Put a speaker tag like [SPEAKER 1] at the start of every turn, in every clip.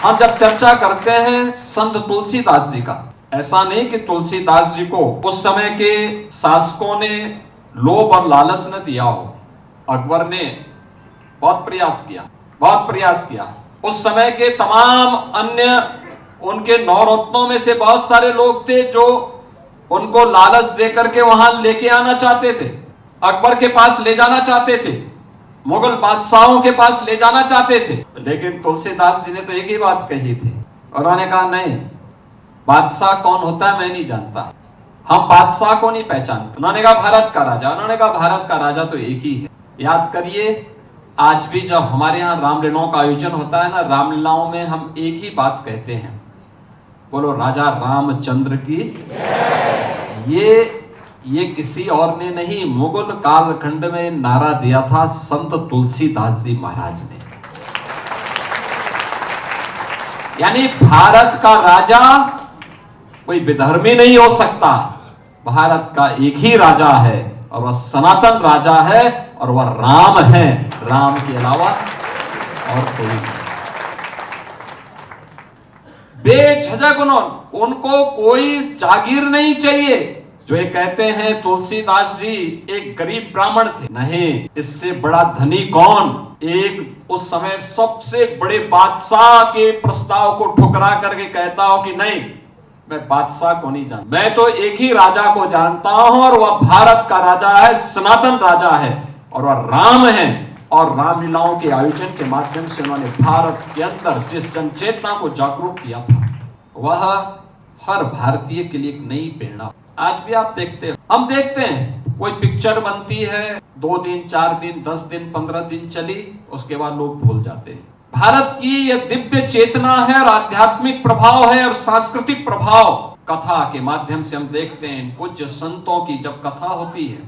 [SPEAKER 1] हम जब चर्चा करते हैं संत तुलसीदास जी का, ऐसा नहीं कि तुलसीदास जी को उस समय के शासकों ने लोभ और लालच न दिया हो। अकबर ने बहुत प्रयास किया। उस समय के तमाम अन्य उनके नौरत्नों में से बहुत सारे लोग थे जो उनको लालच देकर के वहां लेके आना चाहते थे, अकबर के पास ले जाना चाहते थे, मुगल बादशाहों के पास ले जाना चाहते थे। लेकिन तुलसीदास जी ने तो एक ही बात कही थी, उन्होंने कहा नहीं, बादशाह कौन होता है मैं नहीं जानता, हम बादशाह को नहीं पहचानते। उन्होंने कहा भारत का राजा, उन्होंने कहा भारत का राजा तो एक ही है। याद करिए, आज भी जब हमारे यहाँ रामलीलाओं का आयोजन होता है ना, रामलीलाओं में हम एक ही बात कहते हैं, बोलो राजा रामचंद्र की। ये किसी और ने नहीं, मुगल कालखंड में नारा दिया था संत तुलसीदास जी महाराज ने। यानी भारत का राजा कोई विधर्मी नहीं हो सकता, भारत का एक ही राजा है और वह सनातन राजा है और वह राम है, राम के अलावा और कोई नहीं। बेझिझक उनको कोई जागीर नहीं चाहिए। जो ये कहते हैं तुलसीदास जी एक गरीब ब्राह्मण थे, नहीं, इससे बड़ा धनी कौन, एक उस समय सबसे बड़े बादशाह के प्रस्ताव को ठुकरा करके कहता हो कि नहीं, मैं बादशाह को नहीं जानता, मैं तो एक ही राजा को जानता हूं और वह भारत का राजा है, सनातन राजा है और वह राम है। और रामलीलाओं के आयोजन के माध्यम से उन्होंने भारत के अंदर जिस जनचेतना को जागरूक किया था, वह हर भारतीय के लिए एक नई प्रेरणा। आज भी आप देखते हैं, हम देखते हैं कोई पिक्चर बनती है, 2 दिन 4 दिन 10 दिन 15 दिन चली, उसके बाद लोग भूल जाते हैं। भारत की यह दिव्य चेतना है और आध्यात्मिक प्रभाव है और सांस्कृतिक प्रभाव। कथा के माध्यम से हम देखते हैं, पूज्य संतों की जब कथा होती है,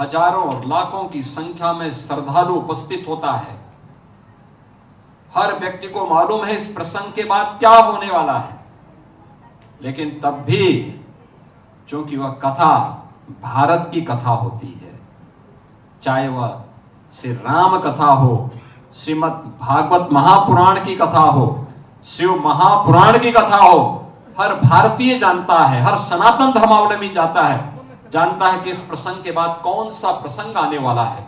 [SPEAKER 1] हजारों और लाखों की संख्या में श्रद्धालु उपस्थित होता है। हर व्यक्ति को मालूम है इस प्रसंग के बाद क्या होने वाला है, लेकिन तब भी क्योंकि वह कथा भारत की कथा होती है, चाहे वह श्री राम कथा हो, श्रीमद् भागवत महापुराण की कथा हो, शिव महापुराण की कथा हो, हर भारतीय जानता है, हर सनातन धर्मावलंबी जानता है कि इस प्रसंग के बाद कौन सा प्रसंग आने वाला है।